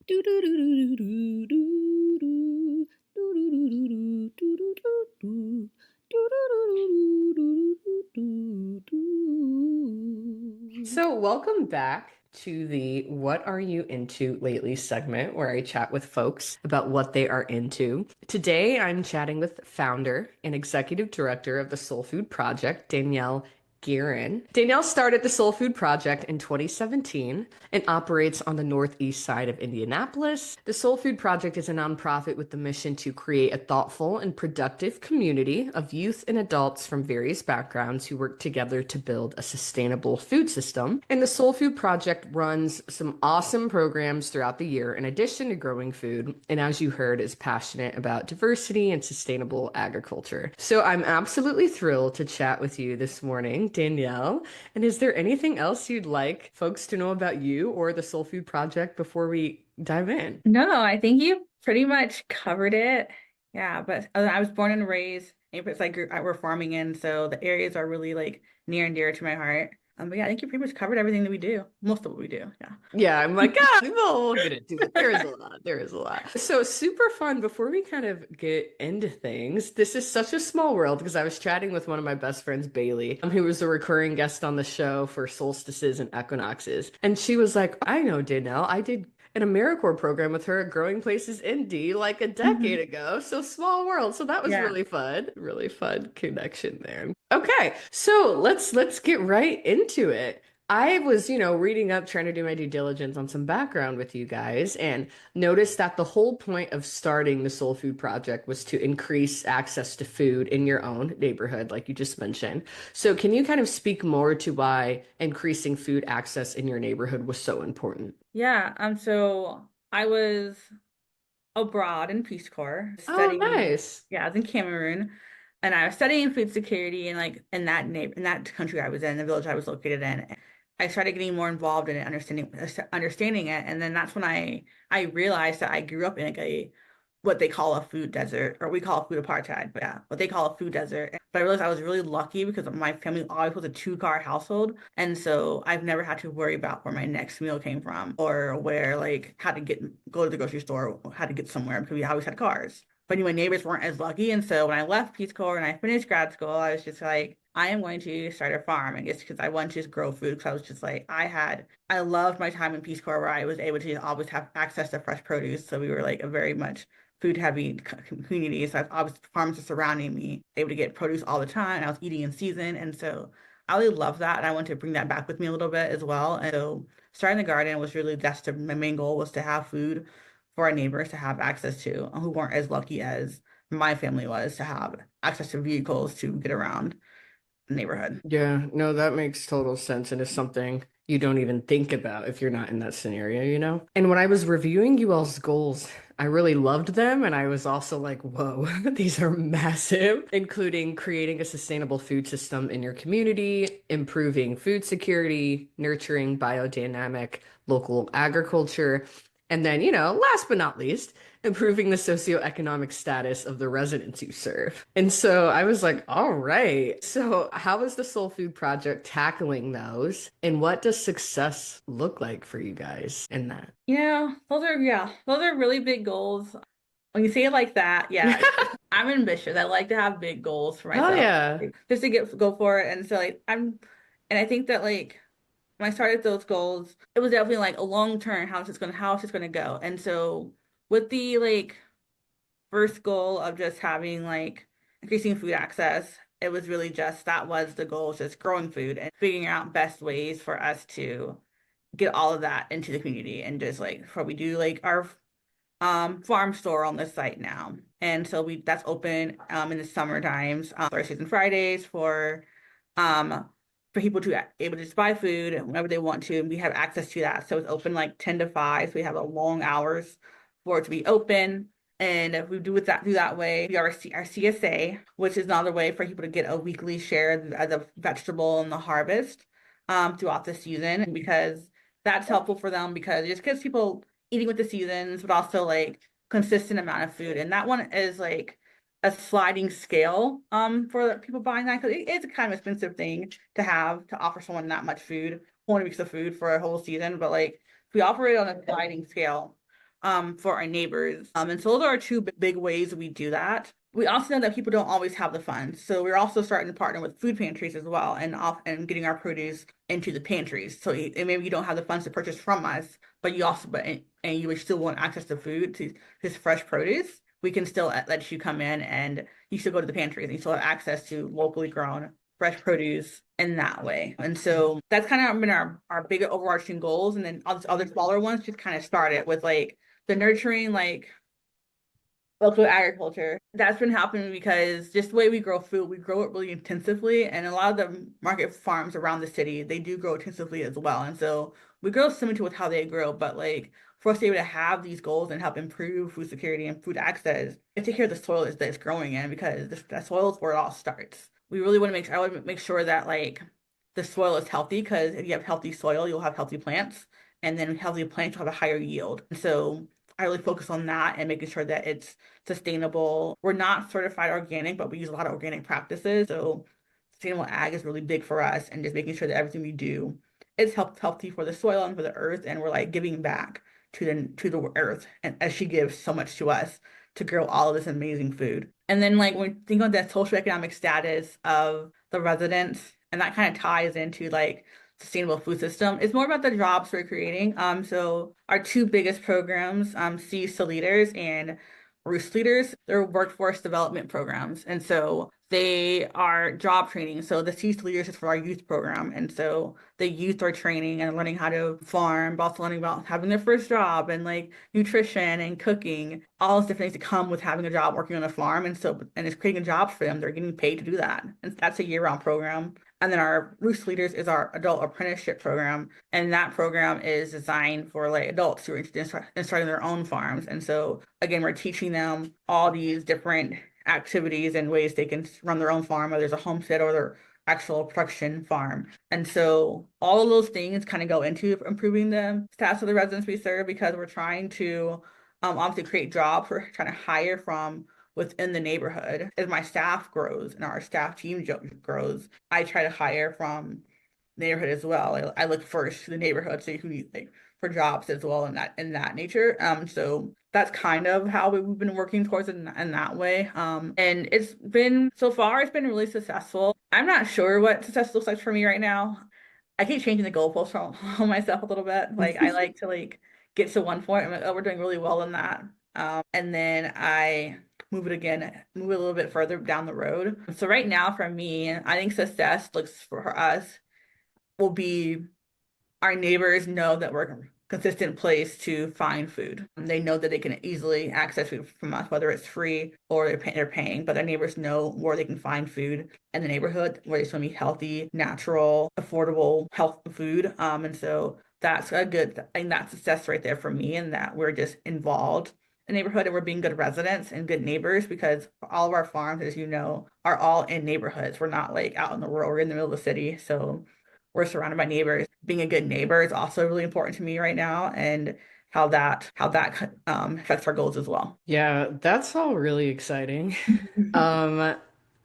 So, welcome back to the What Are You Into Lately segment where I chat with folks about what they are into. Today, I'm chatting with founder and executive director of the Soul Food Project, Danielle Guerin. Danielle started the Soul Food Project in 2017 and operates on the northeast side of Indianapolis. The Soul Food Project is a nonprofit with the mission to create a thoughtful and productive community of youth and adults from various backgrounds who work together to build a sustainable food system. And the Soul Food Project runs some awesome programs throughout the year in addition to growing food. And as you heard, is passionate about diversity and sustainable agriculture. So I'm absolutely thrilled to chat with you this morning, Danielle. And is there anything else you'd like folks to know about you or the Soul Food Project before we dive in? No, I think you pretty much covered it. Yeah, but I was born and raised in places we're farming in, so the areas are really like near and dear to my heart. But yeah, I think you pretty much covered everything that we do, most of what we do. Yeah. Yeah, I'm like, ah, we'll get into it. There is a lot. There is a lot. So super fun. Before we kind of get into things, this is such a small world because I was chatting with one of my best friends, Bailey, who was a recurring guest on the show for solstices and equinoxes. And she was like, I know Danielle. I did an AmeriCorps program with her at Growing Places Indy like a decade Mhm. ago. So small world. So that was Yeah. really fun. Really fun connection there. Okay, so let's get right into it. I was, reading up, trying to do my due diligence on some background with you guys, and noticed that the whole point of starting the Soul Food Project was to increase access to food in your own neighborhood, like you just mentioned. So, can you kind of speak more to why increasing food access in your neighborhood was so important? Yeah. So I was abroad in Peace Corps Oh, studying, nice. yeah, I was in Cameroon and I was studying food security and like in that country I was in, the village I was located in. I started getting more involved in it, understanding it, and then that's when I realized that I grew up in like a what they call a food desert, or we call it food apartheid, but yeah, what they call a food desert. But I realized I was really lucky because my family always was a two-car household, and so I've never had to worry about where my next meal came from or where like how to go to the grocery store, or how to get somewhere because we always had cars. But anyway, neighbors weren't as lucky, and so when I left Peace Corps and I finished grad school, I was just like, I am going to start a farm. I guess because I wanted to just grow food because I was just like, I loved my time in Peace Corps where I was able to always have access to fresh produce. So we were like a very much food heavy community. So I was farms are surrounding me, able to get produce all the time. And I was eating in season. And so I really love that. And I want to bring that back with me a little bit as well. And so starting the garden was really my main goal was to have food for our neighbors to have access to who weren't as lucky as my family was to have access to vehicles to get around the neighborhood. Yeah, no, that makes total sense and is something you don't even think about if you're not in that scenario? And when I was reviewing you all's goals, I really loved them. And I was also like, whoa, these are massive, including creating a sustainable food system in your community, improving food security, nurturing biodynamic local agriculture. And then, last but not least, improving the socioeconomic status of the residents you serve. And so I was like, all right. So, how is the Soul Food Project tackling those? And what does success look like for you guys in that? Those are really big goals. When you say it like that, yeah, I'm ambitious. I like to have big goals for Oh, myself, yeah. like, just to go for it. And so like and I think that like when I started those goals, it was definitely like a long term how it's just gonna go. And so with the like first goal of just having like increasing food access, it was really just that was the goal, just growing food and figuring out best ways for us to get all of that into the community and just like for we do like our farm store on the site now. And so we that's open in the summer times, Thursdays and Fridays for people to able to just buy food whenever they want to. And we have access to that. So it's open like 10 to 5. So we have a long hours for it to be open. And if we do that way, we have our CSA, which is another way for people to get a weekly share of the vegetable and the harvest throughout the season because that's helpful for them because it just gives people eating with the seasons, but also like consistent amount of food. And that one is like a sliding scale for people buying that because it's a kind of expensive thing to have to offer someone that much food, 20 weeks of food for a whole season. But like if we offer it on a sliding scale, for our neighbors. And so those are our two big ways we do that. We also know that people don't always have the funds. So we're also starting to partner with food pantries as well and getting our produce into the pantries. So and maybe you don't have the funds to purchase from us, but you also and you would still want access to food, to this fresh produce. We can still let you come in and you still go to the pantries and you still have access to locally grown fresh produce in that way. And so that's kind of been our bigger overarching goals. And then other smaller ones just kind of started with like the nurturing, like local agriculture. That's been happening because just the way we grow food, we grow it really intensively. And a lot of the market farms around the city, they do grow intensively as well. And so we grow similar to with how they grow, but like for us to be able to have these goals and help improve food security and food access, and take care of the soil that it's growing in because that soil is where it all starts. We really want to I want to make sure that like the soil is healthy because if you have healthy soil, you'll have healthy plants. And then healthy plants will have a higher yield. And so I really focus on that and making sure that it's sustainable. We're not certified organic, but we use a lot of organic practices. So sustainable ag is really big for us and just making sure that everything we do is healthy for the soil and for the earth. And we're like giving back to the earth and as she gives so much to us to grow all of this amazing food. And then like when we think of the social economic status of the residents, and that kind of ties into like sustainable food system. It's more about the jobs we're creating. So our two biggest programs, Seeds to Leaders and Roost Leaders, they're workforce development programs. And so they are job training. So the Seeds to Leaders is for our youth program. And so the youth are training and learning how to farm, but also learning about having their first job and like nutrition and cooking, all those different things that come with having a job working on a farm. And so, and it's creating jobs for them. They're getting paid to do that. And that's a year-round program. And then our Roost Leaders is our adult apprenticeship program. And that program is designed for like adults who are interested in starting their own farms. And so again, we're teaching them all these different activities and ways they can run their own farm, whether it's a homestead or their actual production farm. And so all of those things kind of go into improving the status of the residents we serve because we're trying to obviously create jobs. We're trying to hire from within the neighborhood. As my staff grows and our staff team grows, I try to hire from neighborhood as well. I look first to the neighborhood, see who needs like for jobs as well in that nature. So that's kind of how we've been working towards it in that way. And it's been so far, it's been really successful. I'm not sure what success looks like for me right now. I keep changing the goalposts on myself a little bit. Like I like to like get to one point. I'm like, oh, we're doing really well in that. And then I move it again, move it a little bit further down the road. So right now for me, I think success looks for us will be our neighbors know that we're a consistent place to find food. They know that they can easily access food from us, whether it's free or they're paying, but their neighbors know where they can find food in the neighborhood where it's going to be healthy, natural, affordable, health food. And so that's a good, I think that's success right there for me, and that we're just involved in the neighborhood and we're being good residents and good neighbors because all of our farms, as you know, are all in neighborhoods. We're not like out in the rural, we're in the middle of the city. So we're surrounded by neighbors. Being a good neighbor is also really important to me right now, and how that affects our goals as well. Yeah, that's all really exciting. Um,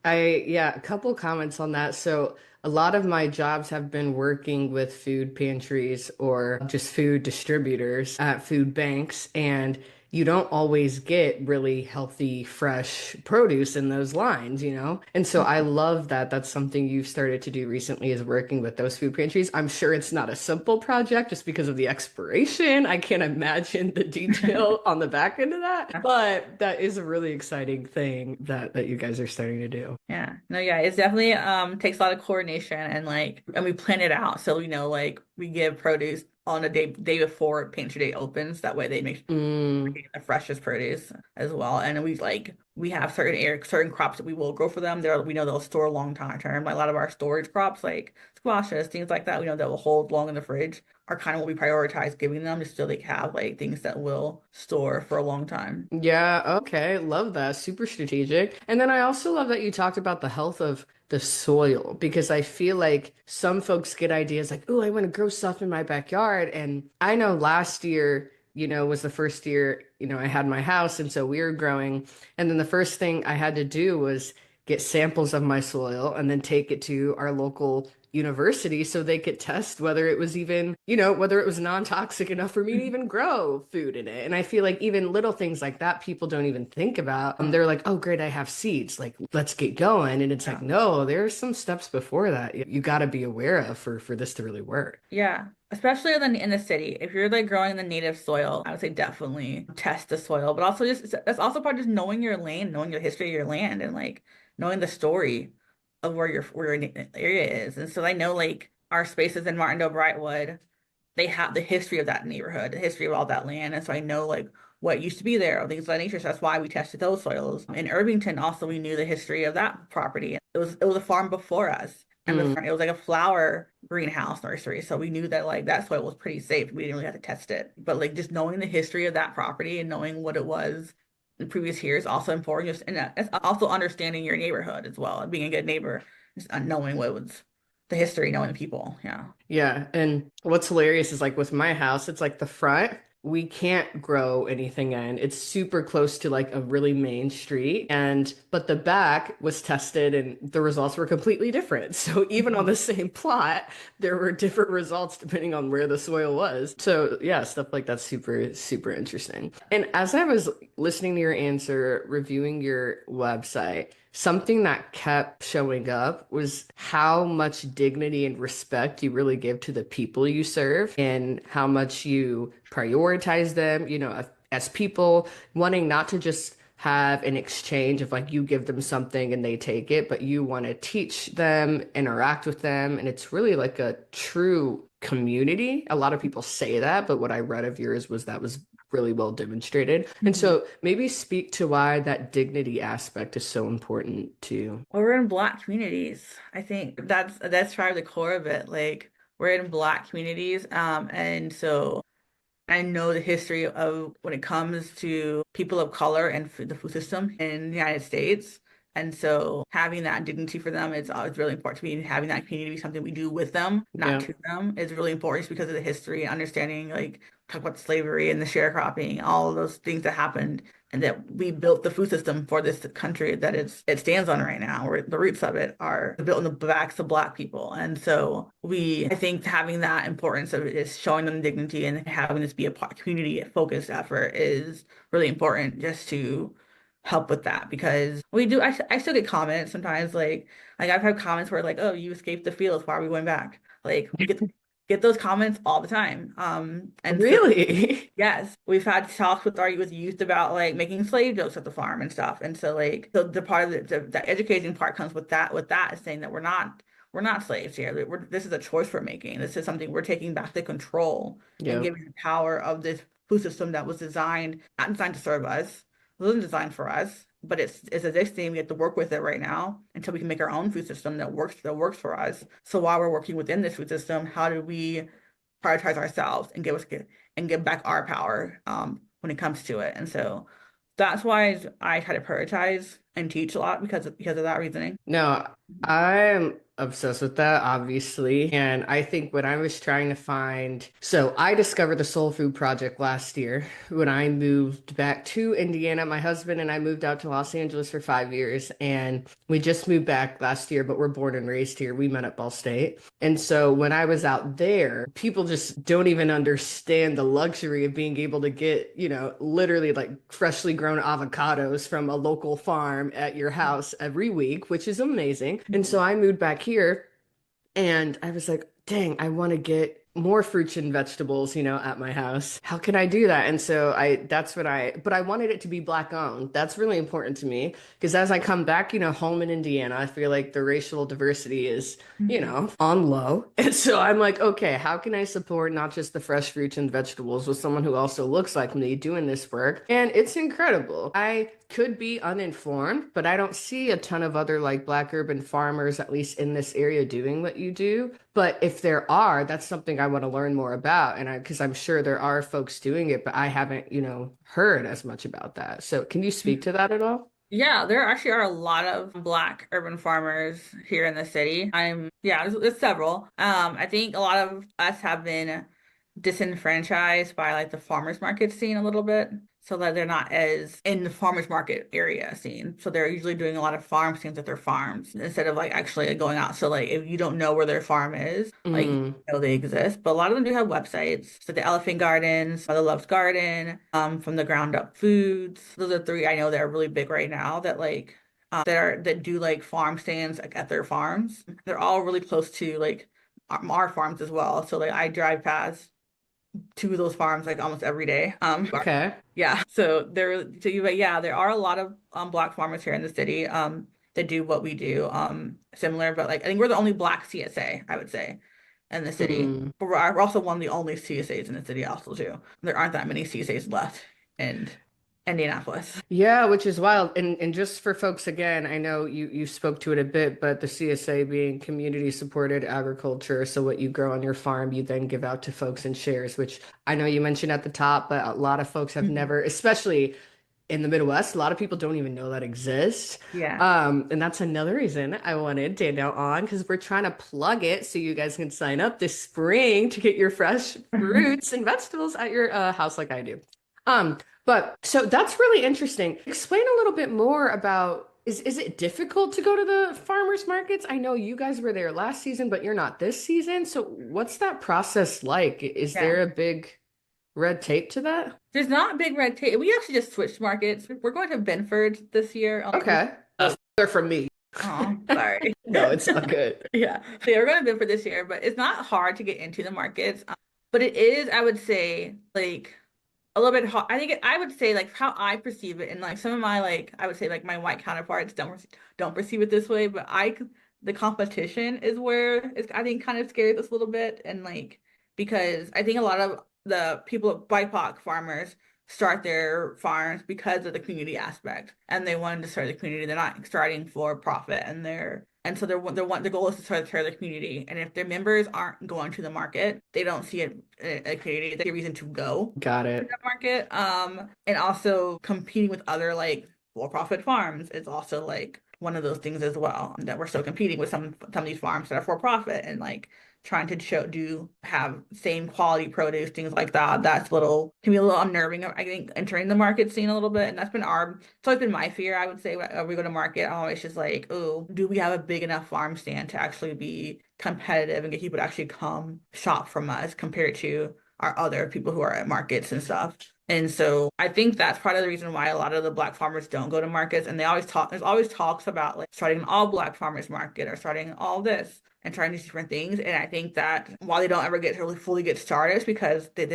yeah, a couple comments on that. So, a lot of my jobs have been working with food pantries or just food distributors at food banks, and you don't always get really healthy, fresh produce in those lines, you know? And so I love that that's something you've started to do recently is working with those food pantries. I'm sure it's not a simple project just because of the expiration. I can't imagine the detail on the back end of that, but that is a really exciting thing that you guys are starting to do. Yeah. No, yeah, it's definitely takes a lot of coordination and like and we plan it out. So we know like we give produce on a day before pantry day opens. That way they make Mm. the freshest produce as well. And we have certain crops that we will grow for them. We know they'll store a long time term. Like a lot of our storage crops like squashes, things like that, we know that will hold long in the fridge are kind of what we prioritize giving them just so they have like things that will store for a long time. Yeah, okay. Love that. Super strategic. And then I also love that you talked about the health of the soil because I feel like some folks get ideas like, oh, I want to grow stuff in my backyard. And I know last year, was the first year, I had my house and so we were growing. And then the first thing I had to do was get samples of my soil and then take it to our local university so they could test whether it was even, whether it was non-toxic enough for me to even grow food in it. And I feel like even little things like that, people don't even think about. They're like, oh, great, I have seeds. Like, let's get going. And it's like, Yeah. no, there's some steps before that you got to be aware of for this to really work. Yeah, especially in the city. If you're like growing in the native soil, I would say definitely test the soil. But also just that's also part of just knowing your land, knowing your history of your land, and like knowing the story of where your area is. And so I know like our spaces in Martindale, Brightwood, they have the history of that neighborhood, the history of all that land. And so I know like what used to be there, things of that nature. So that's why we tested those soils. In Irvington, also we knew the history of that property. It was a farm before us. And Mm. it was like a flower greenhouse nursery. So we knew that like that soil was pretty safe. We didn't really have to test it. But like just knowing the history of that property and knowing what it was in previous years also important. Just and it's also understanding your neighborhood as well, and being a good neighbor, just knowing what was the history, knowing the people. Yeah. Yeah, and what's hilarious is like with my house, it's like the front, we can't grow anything in. It's super close to like a really main street. And but the back was tested and the results were completely different. So even on Mhm. the same plot, there were different results depending on where the soil was. So yeah, stuff like that's super, super interesting. And as I was listening to your answer, reviewing your website, something that kept showing up was how much dignity and respect you really give to the people you serve and how much you prioritize them, as people wanting not to just have an exchange of like you give them something and they take it, but you want to teach them, interact with them. And it's really like a true community. A lot of people say that, but what I read of yours was that was really well demonstrated. And Mhm. so maybe speak to why that dignity aspect is so important to you. Well, we're in Black communities. I think that's probably the core of it. Like we're in Black communities, and so I know the history of when it comes to people of color and the food system in the United States. And so having that dignity for them is always really important to me. And having that community be something we do with them, not Yeah. to them, is really important just because of the history, understanding, like, talk about slavery and the sharecropping, all of those things that happened, and that we built the food system for this country that it stands on right now, where the roots of it are built in the backs of Black people. And so I think having that importance of it is showing them dignity and having this be a community focused effort is really important just to help with that because I still get comments sometimes like I've had comments where like, oh, you escaped the fields, why are we going back? Like we get those comments all the time. And so Really? yes, we've had talks with youth about like making slave jokes at the farm and stuff. And so like the part of the educating part comes with that is saying that we're not slaves here. This is a choice we're making. This is something we're taking back the control and Yeah. giving the power of this food system that was not designed to serve us. It wasn't designed for us, but it's a thing. We have to work with it right now until we can make our own food system that works for us. So while we're working within this food system, how do we prioritize ourselves and give back our power when it comes to it? And so that's why I try to prioritize and teach a lot because of that reasoning. No, I'm obsessed with that, obviously. And I think when I was trying to so I discovered the Soul Food Project last year when I moved back to Indiana. My husband and I moved out to Los Angeles for 5 years, and we just moved back last year, but we're born and raised here. We met at Ball State. And so when I was out there, people just don't even understand the luxury of being able to get, literally like freshly grown avocados from a local farm at your house every week, which is amazing. And so Mhm. I moved back here and I was like, dang, I want to get more fruits and vegetables, at my house. How can I do that? And so but I wanted it to be Black owned. That's really important to me because as I come back, home in Indiana, I feel like the racial diversity is, Mhm. on low. And so I'm like, okay, how can I support not just the fresh fruits and vegetables with someone who also looks like me doing this work? And it's incredible. I could be uninformed, but I don't see a ton of other like Black urban farmers, at least in this area, doing what you do. But if there are, that's something I want to learn more about. Because I'm sure there are folks doing it, but I haven't, heard as much about that. So can you speak to that at all? Yeah, there actually are a lot of Black urban farmers here in the city. Yeah, there's several. I think a lot of us have been disenfranchised by like the farmers market scene a little bit. So that they're not as in the farmers market area scene. So they're usually doing a lot of farm stands at their farms instead of like actually going out. So like if you don't know where their farm is, like you Mm, know they exist. But a lot of them do have websites. So the Elephant Gardens, Mother Loves Garden, from the Ground Up Foods. Those are three I know that are really big right now that like that do like farm stands like, at their farms. They're all really close to like our farms as well. So like I drive past two of those farms like almost every day. okay. Yeah. But yeah, there are a lot of black farmers here in the city that do what we do similar, but like I think we're the only black CSA, I would say, in the city. Mm. But we're also one of the only CSAs in the city also too. There aren't that many CSAs left in Indianapolis. Yeah, which is wild. And just for folks again, I know you spoke to it a bit, but the CSA being community supported agriculture. So what you grow on your farm, you then give out to folks in shares, which I know you mentioned at the top, but a lot of folks have Mhm. never, especially in the Midwest, a lot of people don't even know that exists. Yeah. And that's another reason I wanted Danielle on because we're trying to plug it so you guys can sign up this spring to get your fresh fruits and vegetables at your house like I do. But so that's really interesting. Explain a little bit more about is it difficult to go to the farmers markets? I know you guys were there last season, but you're not this season. So what's that process like? Is Yeah. there a big red tape to that? There's not big red tape. We actually just switched markets. We're going to Bedford this year. Okay. They're from me. Oh, sorry. No, it's not good. Yeah. So yeah, we're going to Bedford this year, but it's not hard to get into the markets. But it is, I would say, like a little bit hard. I would say like how I perceive it, and like some of my like I would say like my white counterparts don't perceive it this way, but the competition is where it's I think kind of scares us a little bit, and like because I think a lot of the people BIPOC farmers start their farms because of the community aspect, and they wanted to start the community. They're not starting for profit, and so their goal is to serve the community. And if their members aren't going to the market, they don't see a community, a reason to go Got to it. the market. And also competing with other like for-profit farms is also like one of those things as well. That we're still competing with some of these farms that are for profit and like trying to have same quality produce, things like that. That's can be a little unnerving, I think, entering the market scene a little bit. And it's always been my fear, I would say, when we go to market. I'm always just like, oh, do we have a big enough farm stand to actually be competitive and get people to actually come shop from us compared to our other people who are at markets and stuff. And so I think that's part of the reason why a lot of the black farmers don't go to markets. And there's always talks about like starting an all black farmers market or starting all this and trying these different things. And I think that while they don't ever get to really fully get started, it's because they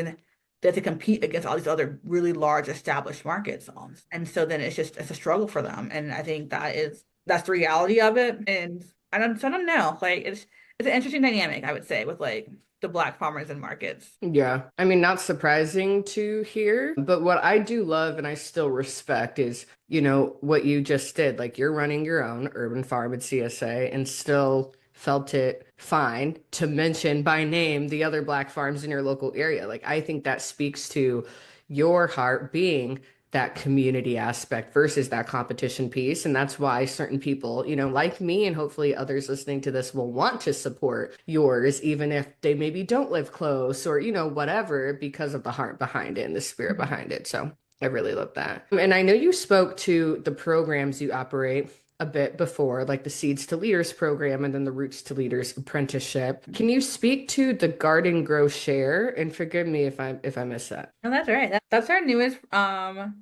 have to compete against all these other really large established markets. And so then it's a struggle for them. And I think that's the reality of it. And I don't know. Like it's an interesting dynamic, I would say, with like the black farmers and markets. Yeah. I mean, not surprising to hear, but what I do love and I still respect is, what you just did. Like you're running your own urban farm at CSA and still felt it fine to mention by name the other black farms in your local area. Like I think that speaks to your heart being that community aspect versus that competition piece. And that's why certain people, like me and hopefully others listening to this will want to support yours, even if they maybe don't live close or, whatever, because of the heart behind it and the spirit Mhm. behind it. So I really love that. And I know you spoke to the programs you operate a bit before, like the Seeds to Leaders program and then the Roots to Leaders apprenticeship. Can you speak to the Garden Grow Share? And forgive me if I miss that. No, that's right. That's our newest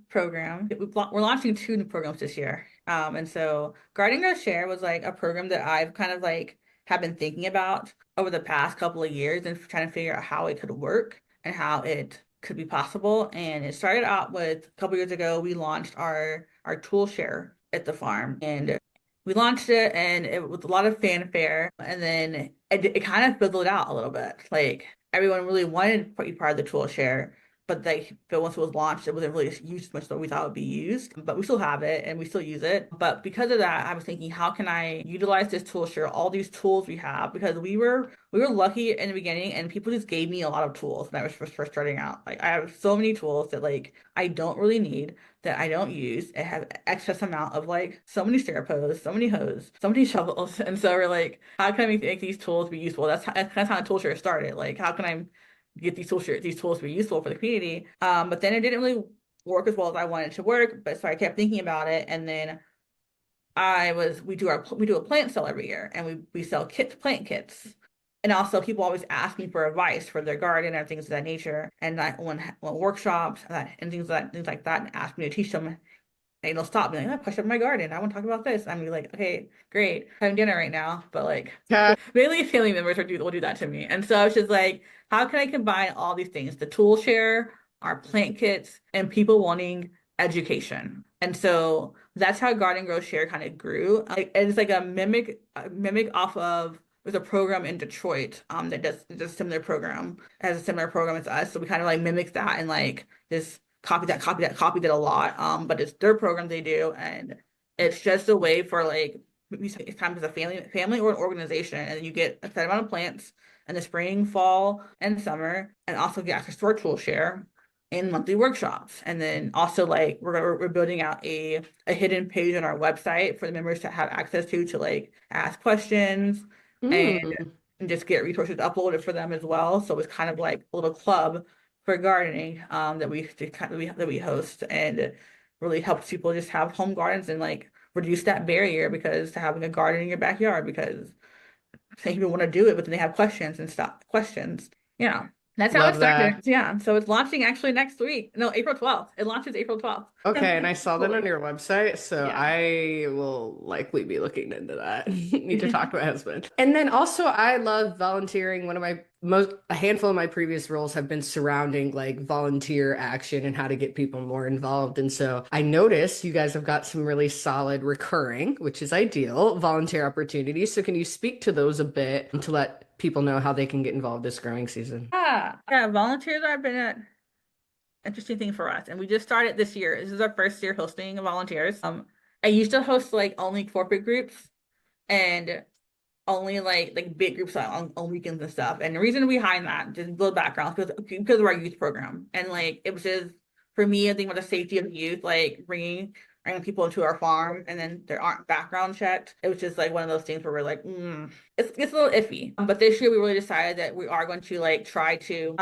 program. We're launching two new programs this year. And so Garden Girl Share was like a program that I've kind of like have been thinking about over the past couple of years and trying to figure out how it could work and how it could be possible. And it started out with a couple years ago, we launched our tool share at the farm. And we launched it and it was a lot of fanfare. And then it kind of fizzled out a little bit. Like everyone really wanted to be part of the tool share, but once it was launched, it wasn't really used as much as we thought it would be used. But we still have it and we still use it. But because of that, I was thinking, how can I utilize this tool share, all these tools we have? Because we were lucky in the beginning, and people just gave me a lot of tools when I was first starting out. Like I have so many tools that like I don't really need, that I don't use. I have excess amount of like so many serapos, so many hoes, so many shovels, and so we're like, how can I make these tools be useful? That's how the tool share started. Like, how can I get these tools to be useful for the community. But then it didn't really work as well as I wanted it to work. But so I kept thinking about it, and then we do a plant sale every year, and we sell plant kits. And also people always ask me for advice for their garden and things of that nature. And I when workshops and things like that, and ask me to teach them. And they'll stop me like, I have a question about my garden. I want to talk about this. I'm gonna be like, okay, great. I'm having dinner right now. But like Yeah. mainly family members will do that to me. And so I was just like, how can I combine all these things? The tool share, our plant kits, and people wanting education. And so that's how Garden Grow Share kind of grew. And it's like a mimic off of there's a program in Detroit that does a similar program, has a similar program as us. So we kind of like mimic that and like this copy that a lot. But it's their program they do, and it's just a way for like it's time as a family or an organization, and you get a set amount of plants in the spring, fall, and summer, and also get access to our tool share in monthly workshops. And then also like we're building out a hidden page on our website for the members to have access to like ask questions and Mm. just get resources uploaded for them as well. So it's kind of like a little club for gardening that we host, and it really helps people just have home gardens and like reduce that barrier because to having a garden in your backyard because some people want to do it, but then they have questions and stuff. Questions. Yeah. That's how it Love started. that. Yeah. So it's launching actually next week. No, April 12th. It launches April 12th. Okay, and I saw that on Hopefully. your website, so Yeah. I will likely be looking into that. Need to talk to my husband. And then also, I love volunteering. A handful of my previous roles have been surrounding like volunteer action and how to get people more involved. And so I noticed you guys have got some really solid recurring, which is ideal, volunteer opportunities. So can you speak to those a bit to let people know how they can get involved this growing season? Yeah. Yeah. Volunteers have been an interesting thing for us. And we just started this year. This is our first year hosting volunteers. I used to host like only corporate groups and only like big groups on weekends and stuff. And the reason behind that, just a little background, because of our youth program. And like it was just for me, I think with the safety of youth, like bringing people into our farm and then there aren't background checked. It was just like one of those things where we're like, it's a little iffy. But this year we really decided that we are going to like try to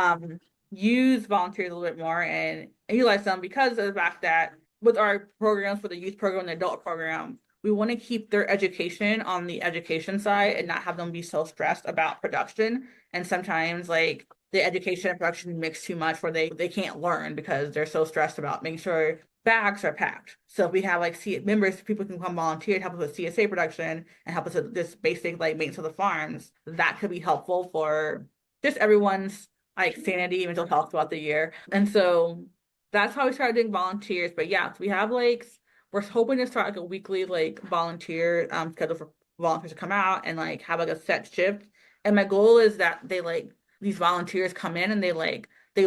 use volunteers a little bit more and utilize them because of the fact that with our programs for the youth program and the adult program, we want to keep their education on the education side and not have them be so stressed about production. And sometimes like the education and production mix too much where they can't learn because they're so stressed about making sure bags are packed. So if we have like members, people can come volunteer to help us with CSA production and help us with this basic like maintenance of the farms, that could be helpful for just everyone's like sanity, mental health throughout the year. And so that's how we started doing volunteers. But yeah, so we have like we're hoping to start like a weekly like volunteer schedule for volunteers to come out and like have like a set shift. And my goal is that they like these volunteers come in and they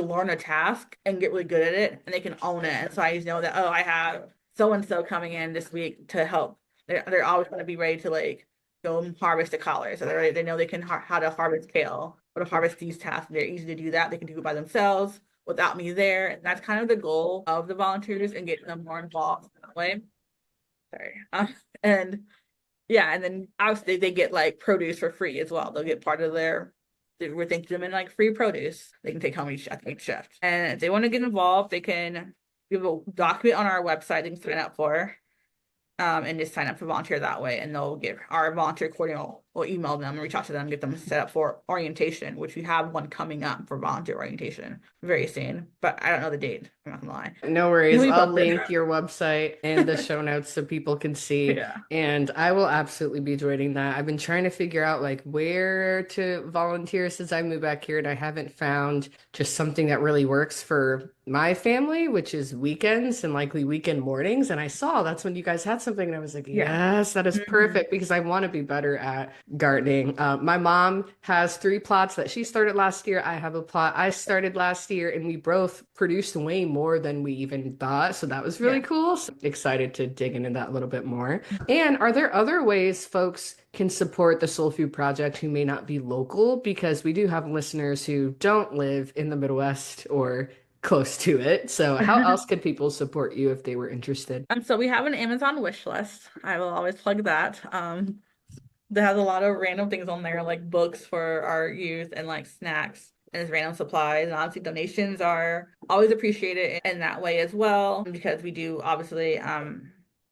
learn a task and get really good at it and they can own it. And so I just know that, oh, I have so and so coming in this week to help. They're always going to be ready to like go and harvest the collards. So they know they can how to harvest kale or to harvest these tasks. They're easy to do that. They can do it by themselves without me there. And that's kind of the goal of the volunteers and getting them more involved that way. Sorry. And yeah, and then obviously they get like produce for free as well. They'll get part of we're thinking them in like free produce. They can take home each shift. And if they want to get involved, they can we have a document on our website they can sign up for. And just sign up for volunteer that way. And they'll get our volunteer coordinator will email them and reach out to them, get them set up for orientation, which we have one coming up for volunteer orientation very soon. But I don't know the date. I'm not gonna lie. No It'll worries. be I'll posted. link your website in the show notes so people can see. Yeah. And I will absolutely be joining that. I've been trying to figure out like where to volunteer since I moved back here, and I haven't found just something that really works for my family, which is weekends and likely weekend mornings. And I saw that's when you guys had something, and I was like, Yeah. yes, that is Mhm. perfect because I want to be better at gardening. My mom has 3 plots that she started last year. I have a plot I started last year, and we both produced way more than we even thought. So that was really Yeah. cool. So excited to dig into that a little bit more. And are there other ways folks can support the Soul Food Project who may not be local? Because we do have listeners who don't live in the Midwest or close to it. So how else could people support you if they were interested? So we have an Amazon wish list. I will always plug that. That has a lot of random things on there, like books for our youth and like snacks and it's random supplies. And obviously donations are always appreciated in that way as well, because we do obviously our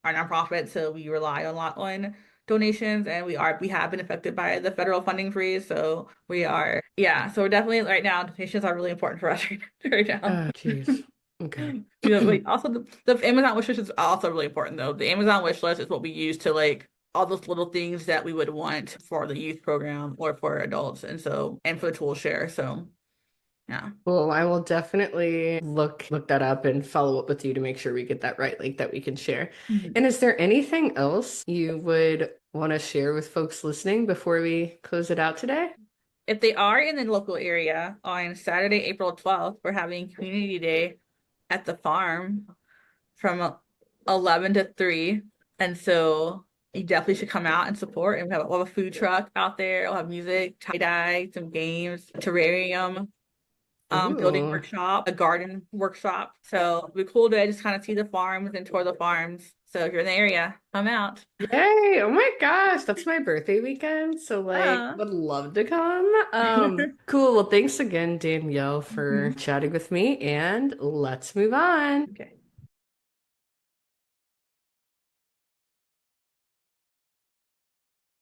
nonprofit, so we rely a lot on donations, and we have been affected by the federal funding freeze. So we are, yeah, so we're definitely right now, donations are really important for us right now. Oh, jeez. Okay. Like also the Amazon wish list is also really important though. The Amazon wish list is what we use to like all those little things that we would want for the youth program or for adults, and so and for the tool share. So yeah. Well, I will definitely look that up and follow up with you to make sure we get that right link that we can share. Mhm. And is there anything else you would want to share with folks listening before we close it out today? If they are in the local area on Saturday, April 12th, we're having Community Day at the farm from 11 to 3. And so you definitely should come out and support. And we'll have a food truck out there. We'll have music, tie-dye, some games, terrarium, building Ooh. workshop, a garden workshop. So it'll be cool to just kind of see the farms and tour the farms. So if you're in the area, come out. Yay! Oh my gosh, that's my birthday weekend, so like Uh, would love to come. Cool. Well, thanks again, Danielle, for Mhm. chatting with me, and let's move on. Okay.